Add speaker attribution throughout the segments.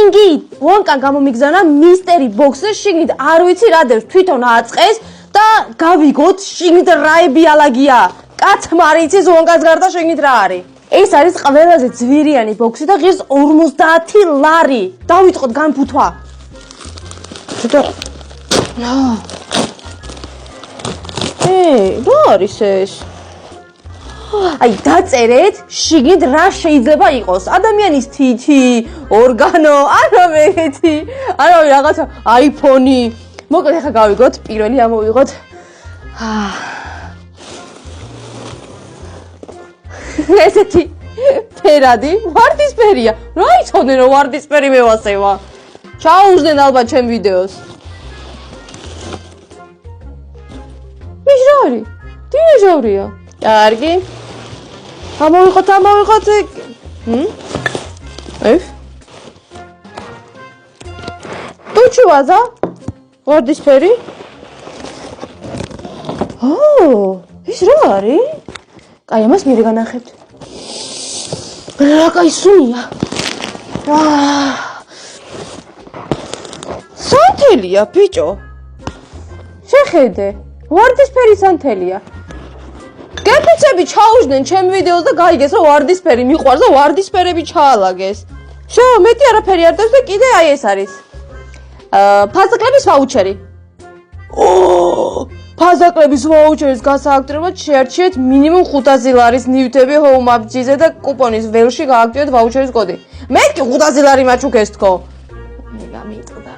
Speaker 1: შინგით ვონკან გამომიგზავნა მისტერი ბოქსზე შიგნით არ ვიცი რა დევს თვითონ აწყეს და გავიგოთ შიგნით რაები ალაგია კაცმა არ იცის ვონკას გარდა შიგნით რა არის ეს არის ყველაზე ძვირიანი ბოქსი და ღირს 50 ლარი დავიწყოთ განფუთვა რა არის ეს აი დაწერეთ შიგნით რა შეიძლება იყოს ადამიანის თითი ორგანო არავეთი რაღაცა აიფონი მოკლედ ახლა გავიგოთ პირველი ამოვიღოთ ესეთი ფერადი ვარდისფერია რა იცოდნენ რომ ვარდისფერი მევასება ჩაუждენ ალბათ ჩემ ვიდეოს მის რა არის დინოჟავრია კარგი ამოვიღოთ ტუჩი ვაზა ვარდისფერი ის რა არის კაი ამას მერე განახებთ რა კაი სუნია სანთელია ბიჭო შეხედე ვარდისფერი სანთელია გეფიცები ჩაუждენ ჩემ ვიდეოს და გაიგეს რომ ვარდისფერი მიყვარს და ვარდისფერები ჩაალაგეს შო მეტი არაფერი არ დევს და კიდე აი ეს არის ფაზაკლების ვაუჩერი ფაზაკლების ვაუჩერის გასააქტირებლად შეარჩიეთ მინიმუმ 500 ლარის ნივთები ჰოუმაპჯიზე და კუპონის ველში გააქტიოთ ვაუჩერის კოდი მე კი 500 ლარი მაჩუქეს თქო მე გამიტყდა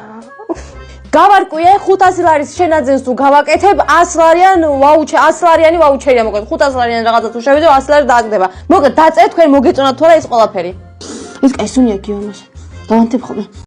Speaker 1: გავარკვიე 500 ლარის შენაძენს თუ გავაკეთებ 100 ლარიან ვაუჩერი 100 ლარიანი ვაუჩერია მოკლედ 500 ლარიან რაღაცა თუ შევიდე 100 ლარი დააგდება მოკლედ დაწერეთ თქვენ მოგეწონათ თუ არა ეს ყველაფერი ის კაი სუნია გიომას დავანთებ ხოლმე